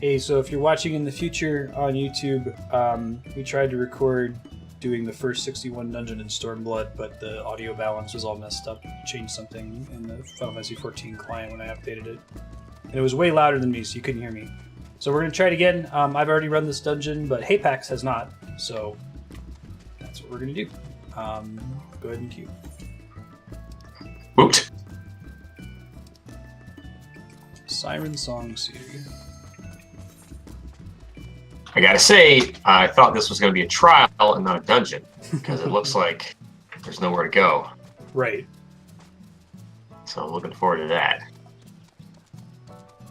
Hey, so if you're watching in the future on YouTube, we tried to record doing the first 61 dungeon in Stormblood, but the audio balance was all messed up. Changed something in the Final Fantasy XIV client when I updated it. And it was way louder than me, so you couldn't hear me. So we're going to try it again. I've already run this dungeon, but Haypax has not, so that's what we're going to do. Go ahead and queue. Woot. Sirensong series. I gotta say, I thought this was gonna be a trial and not a dungeon, because it looks like there's nowhere to go. Right. So I'm looking forward to that.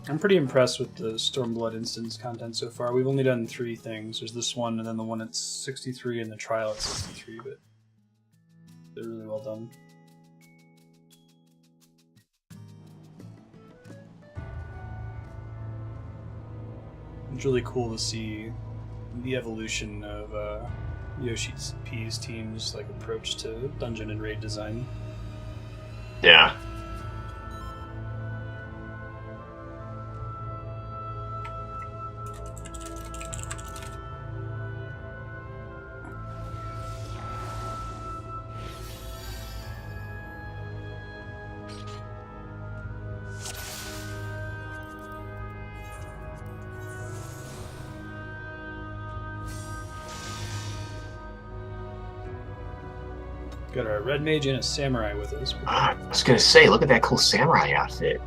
I'm pretty impressed with the Stormblood instance content so far. We've only done 3 things. There's this one, and then the one at 63, and the trial at 63, but they're really well done. It's really cool to see the evolution of Yoshi P's team's approach to dungeon and raid design. Yeah. Got our red mage and a samurai with us. I was gonna say, look at that cool samurai outfit.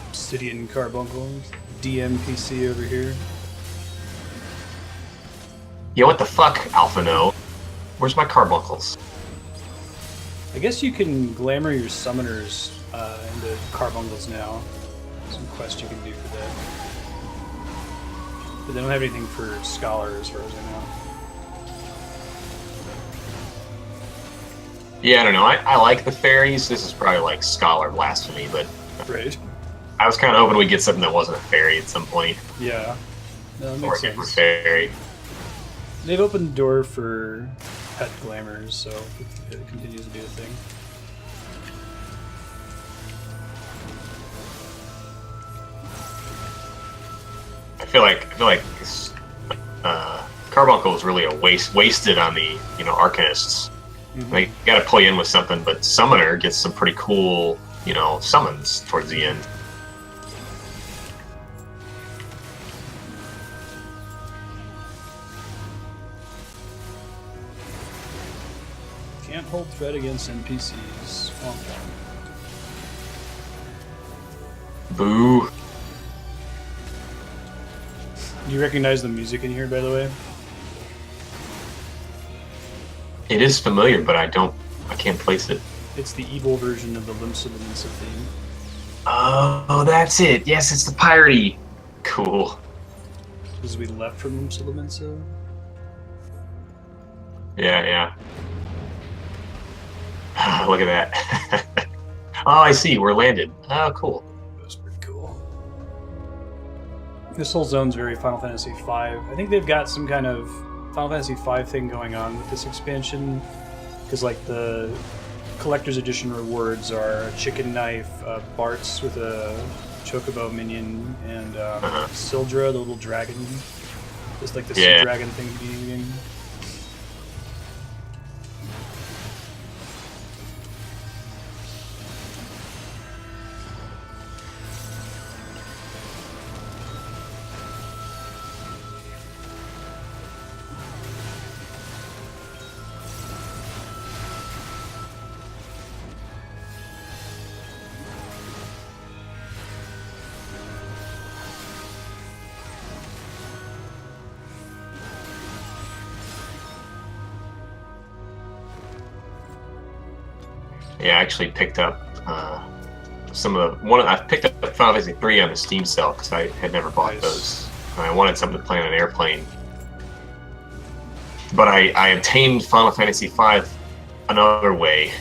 Obsidian Carbuncle, DMPC over here. Yo, what the fuck, Alpha No? Where's my carbuncles? I guess you can glamour your summoners into carbuncles now. Some quest you can do for that. But they don't have anything for Scholar as far as I know. Yeah, I don't know. I like the fairies. This is probably like Scholar blasphemy, but Right. I was kind of hoping we'd get something that wasn't a fairy at some point. Yeah. No, that Or makes a different sense. fairy. They've opened the door for pet glamours, so it continues to be a thing. I feel like Carbuncle is really a wasted on the Arcanists. Mm-hmm. They got to pull you in with something, but Summoner gets some pretty cool summons towards the end. Can't hold threat against NPCs. Boo. Do you recognize the music in here, by the way? It is familiar, but I can't place it. It's the evil version of the Limsa Limsa theme. Oh, that's it. Yes, it's the piratey. Cool. Because we left from Limsa Limsa. Yeah. Look at that. Oh, I see. We're landed. Oh, cool. That's pretty cool. This whole zone's very Final Fantasy V. I think they've got some kind of Final Fantasy V thing going on with this expansion. Because, the Collector's Edition rewards are a chicken knife, Bart's with a Chocobo minion, and Sildra, the little dragon. Just the sea dragon thing at the beginning of the game. Yeah, I actually picked up I picked up Final Fantasy 3 on the Steam sale because I had never bought those. And I wanted something to play on an airplane. But I obtained Final Fantasy V another way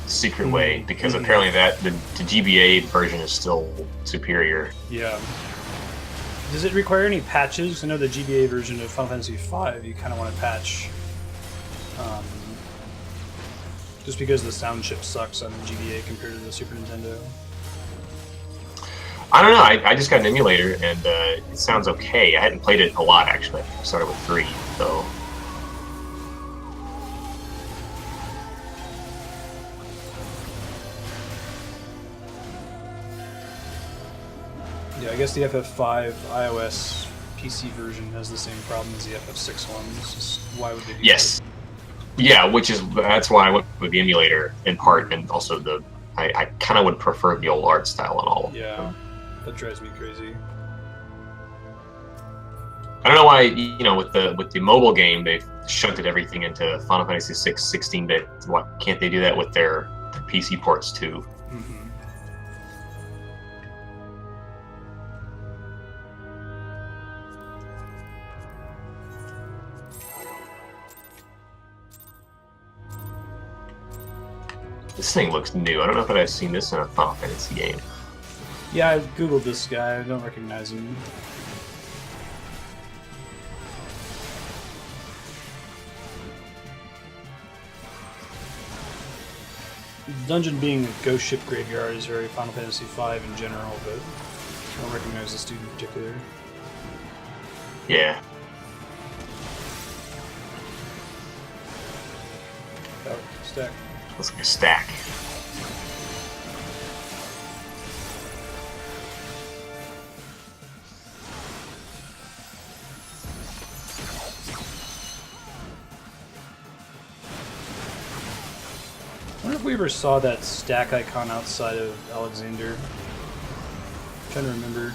secret way, because apparently the GBA version is still superior. Yeah. Does it require any patches? I know the GBA version of Final Fantasy V, you kind of want to patch. Just because the sound chip sucks on the GBA compared to the Super Nintendo. I don't know. I just got an emulator, and it sounds okay. I hadn't played it a lot, actually. I started with 3, so... Yeah, I guess the FF5 iOS PC version has the same problem as the FF6 one. It's just, why would they do Yes. Yeah, that's why I went with the emulator in part, and also I kind of would prefer the old art style and all of them. Yeah, that drives me crazy. I don't know why, with the mobile game, they've shunted everything into Final Fantasy VI 16-bit. Why can't they do that with their PC ports too? Mm-hmm. This thing looks new. I don't know if I've seen this in a Final Fantasy game. Yeah, I googled this guy. I don't recognize him. The dungeon being a ghost ship graveyard is very Final Fantasy V in general, but I don't recognize this dude in particular. Yeah. Oh, stack. Looks like a stack. I wonder if we ever saw that stack icon outside of Alexander. I'm trying to remember.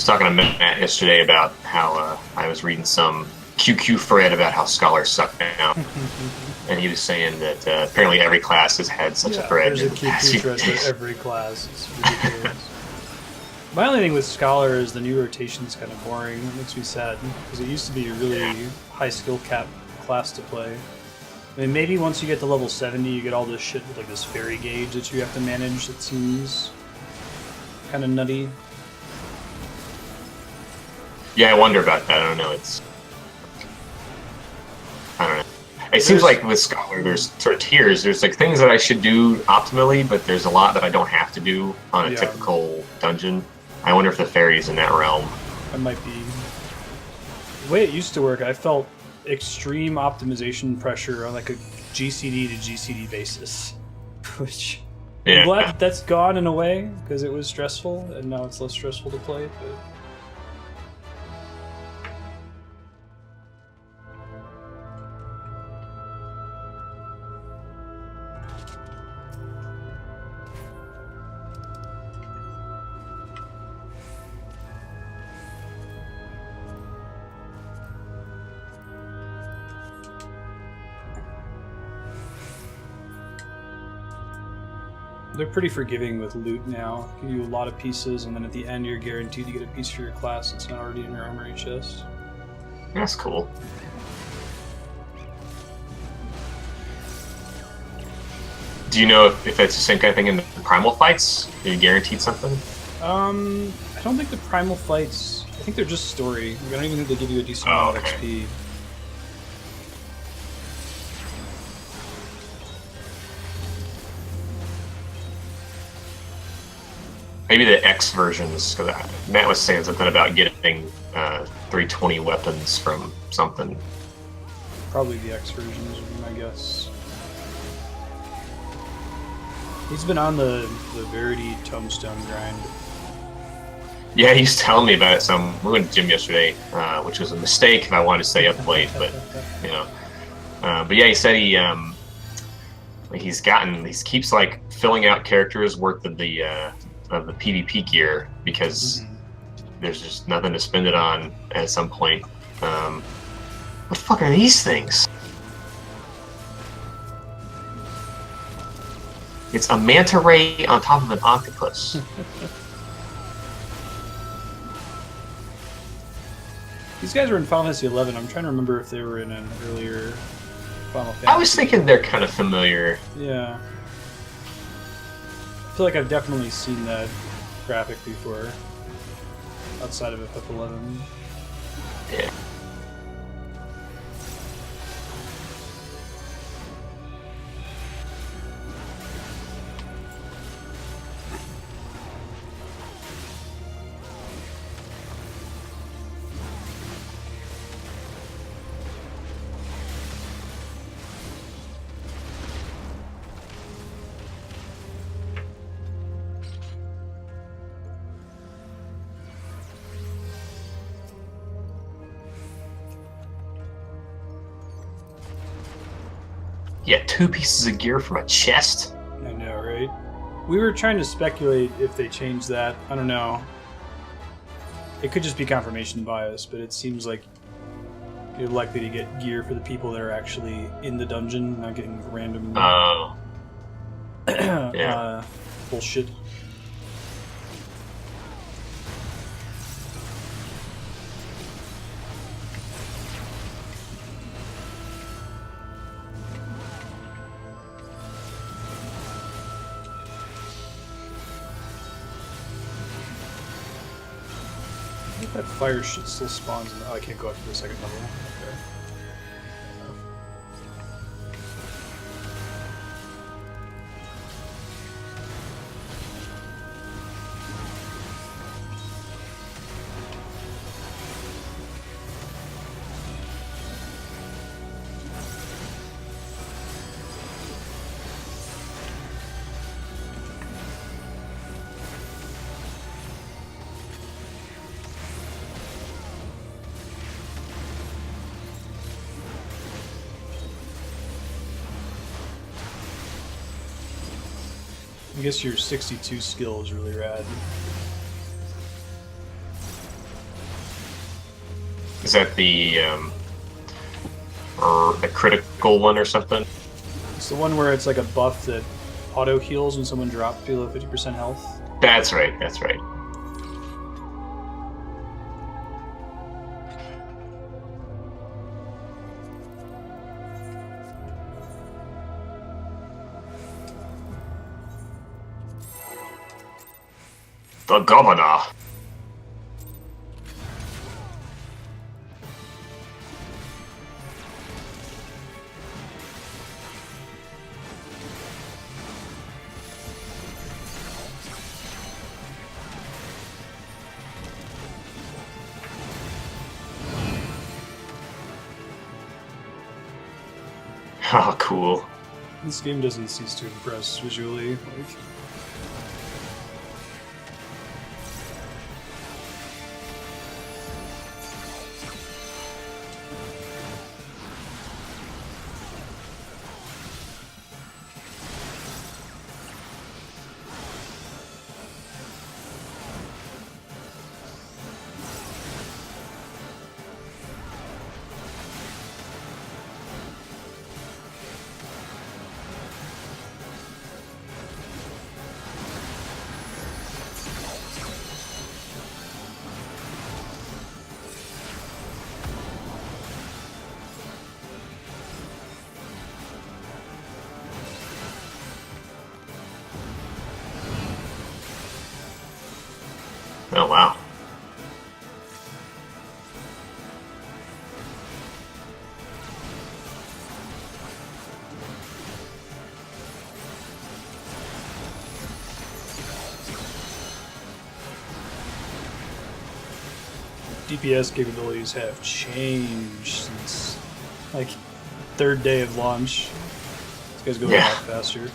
Talking to Matt yesterday about how I was reading some QQ thread about how scholars suck now, and he was saying that apparently every class has had such a thread. There's a QQ thread for every class. It's ridiculous. My only thing with Scholar is the new rotation's kind of boring. It makes me sad because it used to be a really high skill cap class to play. I mean, maybe once you get to level 70, you get all this shit with like this fairy gauge that you have to manage. That seems kind of nutty. Yeah, I wonder about that. I don't know. I don't know. It seems like with Scholar, there's sort of tiers. There's like things that I should do optimally, but there's a lot that I don't have to do on a typical dungeon. I wonder if the fairy's in that realm. It might be. The way it used to work, I felt extreme optimization pressure on like a GCD to GCD basis, which I'm glad that's gone in a way because it was stressful, and now it's less stressful to play. But they're pretty forgiving with loot now. Give you a lot of pieces, and then at the end you're guaranteed to get a piece for your class that's not already in your armory chest. That's cool. Do you know if it's the same kind of thing in the primal fights? Are you guaranteed something? I don't think the primal fights... I think they're just story. I don't even think they give you a decent amount of XP. Maybe the X versions, because Matt was saying something about getting 320 weapons from something. Probably the X versions would be my guess. He's been on the Verity Tombstone grind. Yeah, he's telling me about it. So we went to the gym yesterday, which was a mistake if I wanted to stay up late, but, you know. But yeah, he said he keeps like filling out characters worth of the PvP gear because there's just nothing to spend it on at some point. What the fuck are these things? It's a manta ray on top of an octopus. These guys were in Final Fantasy 11. I'm trying to remember if they were in an earlier Final Fantasy. I was thinking they're kind of familiar. Yeah. I feel like I've definitely seen that graphic before, outside of FF11. Yeah. Yeah, 2 pieces of gear from a chest. I know, right? We were trying to speculate if they changed that. I don't know. It could just be confirmation bias, but it seems like you're likely to get gear for the people that are actually in the dungeon, not getting random yeah. Bullshit. That fire shit still spawns in the... Oh, I can't go up to the second level. Okay. I guess your 62 skill is really rad. Is that the critical one or something? It's the one where it's like a buff that auto heals when someone drops below 50% health. That's right, that's right. The governor. Oh, cool. This game doesn't cease to impress visually. Like... Oh, wow. DPS capabilities have changed since, like, third day of launch. This guy's going a lot faster.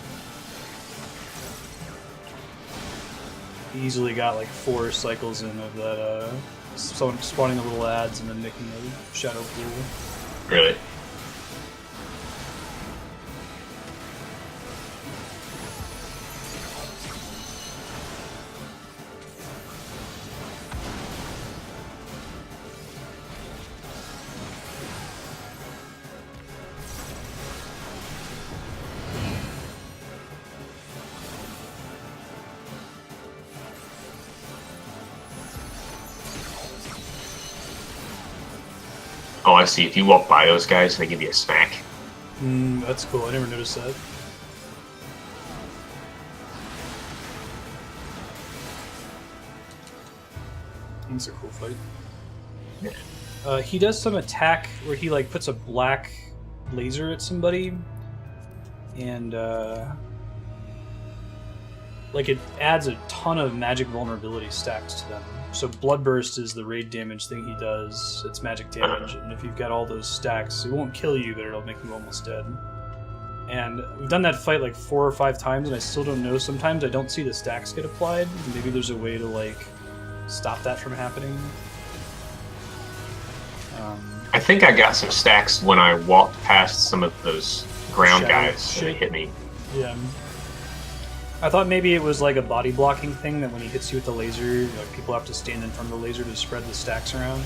He easily got like 4 cycles in of that, spawning the little ads and then making a shadow pool. Really? Oh, I see. If you walk by those guys, they give you a smack. That's cool. I never noticed that. It's a cool fight. Yeah. He does some attack where he like puts a black laser at somebody, and like it adds a ton of magic vulnerability stacks to them. So Bloodburst is the raid damage thing he does. It's magic damage, and if you've got all those stacks, it won't kill you, but it'll make you almost dead. And we've done that fight like 4 or 5 times, and I still don't know. Sometimes I don't see the stacks get applied. Maybe there's a way to like stop that from happening. I think I got some stacks when I walked past some of those ground Shadow guys shit. and they hit me. Yeah. I thought maybe it was like a body blocking thing that when he hits you with the laser, like people have to stand in front of the laser to spread the stacks around.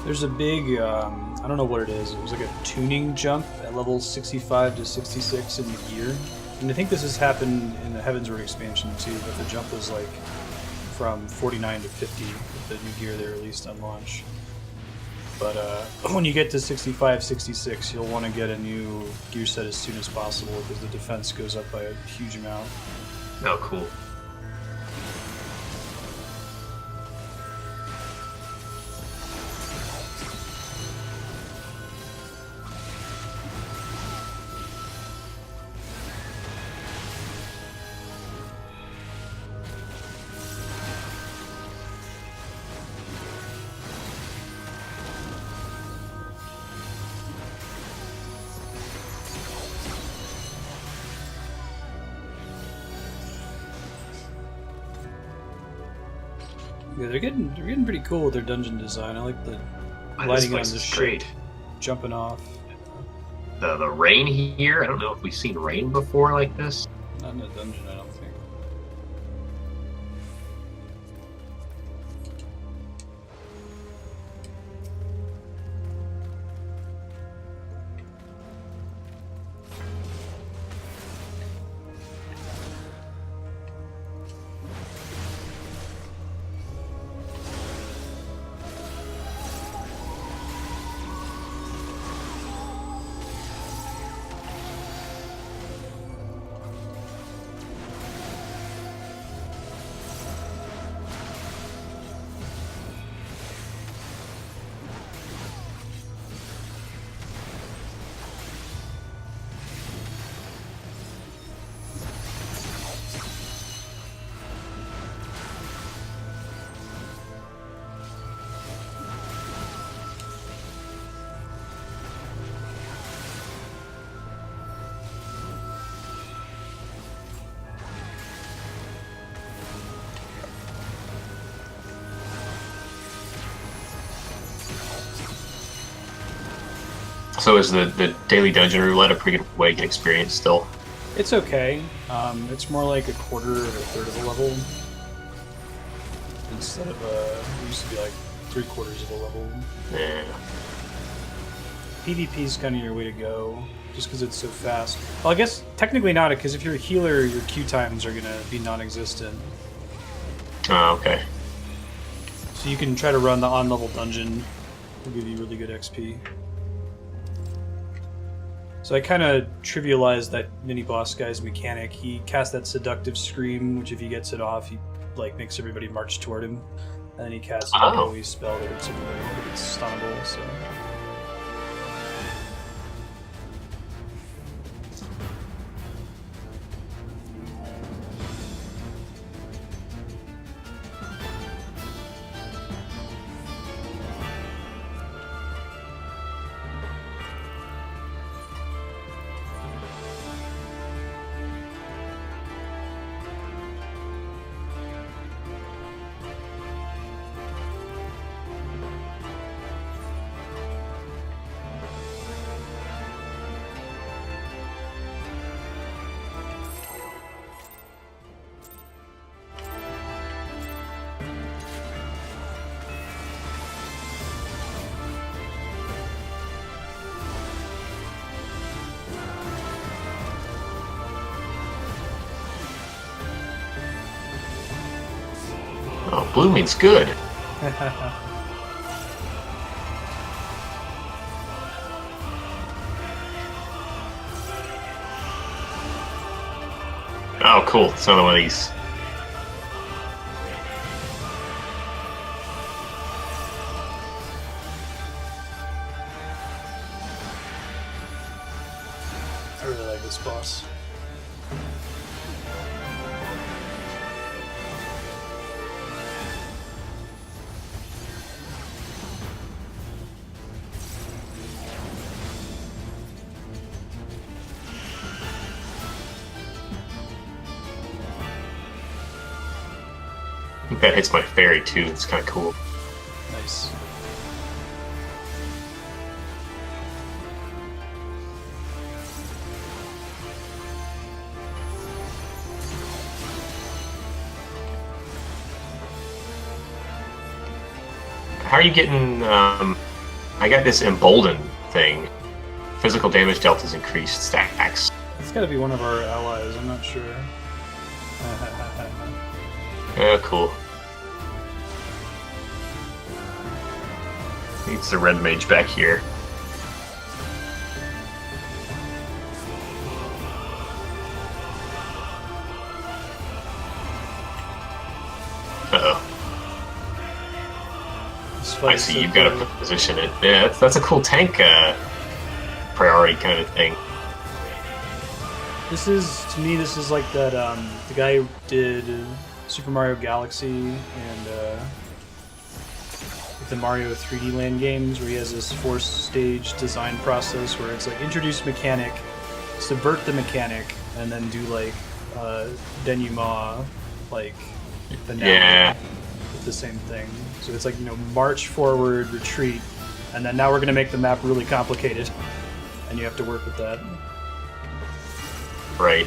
There's a big, I don't know what it is. It was like a tuning jump at level 65 to 66 in the gear. And I think this has happened in the Heavensward expansion too, but the jump was like from 49 to 50 with the new gear they released on launch. But when you get to 65, 66, you'll want to get a new gear set as soon as possible because the defense goes up by a huge amount. Oh, cool. Yeah, they're getting pretty cool with their dungeon design. I like the lighting on the ship, jumping off. The rain here, I don't know if we've seen rain before like this. Not in a dungeon, I don't think. So is the daily dungeon roulette a pretty good way to get experience still? It's okay. It's more like a quarter or a third of a level. Instead of, it used to be like 3/4 of a level. Yeah. PvP is kind of your way to go, just because it's so fast. Well, I guess technically not, because if you're a healer, your Q times are going to be non-existent. Oh, okay. So you can try to run the on-level dungeon. It'll give you really good XP. So I kind of trivialized that mini-boss guy's mechanic. He casts that seductive scream, which if he gets it off, he like makes everybody march toward him. And then he casts an AoE spell that hurts everybody, but it's stunnable, so... Oh, blue means good. Oh, cool. It's another one of these. I really like this boss. I think that hits my fairy too. It's kind of cool. Nice. How are you getting? I got this emboldened thing. Physical damage dealt is increased stacks. It's got to be one of our allies. I'm not sure. Oh, cool. Needs the red mage back here. Uh-oh. I see, so you've got to position it. Yeah, that's a cool tank priority kind of thing. This is, to me, this is like that, the guy who did Super Mario Galaxy and the Mario 3D Land games, where he has this 4-stage design process where it's like introduce mechanic, subvert the mechanic, and then do like denouement, like finale with the same thing. So it's like, you know, march forward, retreat, and then now we're going to make the map really complicated, and you have to work with that. Right.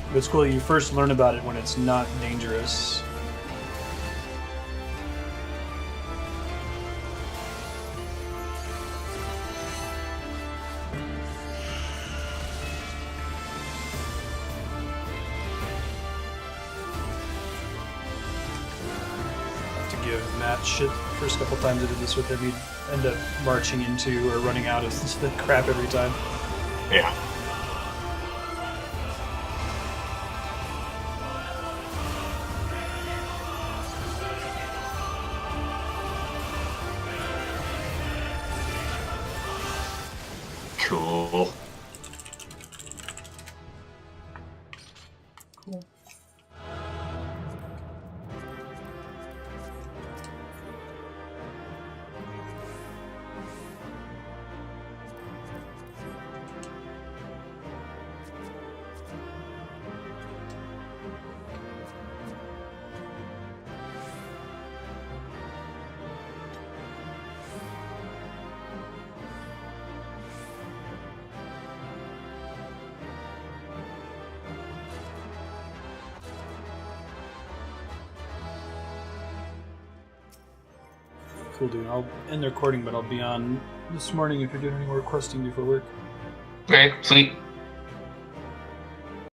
But it's cool, you first learn about it when it's not dangerous. Give Matt shit the first couple times I did this with him. He'd end up marching into or running out of the crap every time. Yeah. Cool. Cool. Cool, dude. I'll end the recording, but I'll be on this morning if you're doing any more questing before work. Okay, sweet.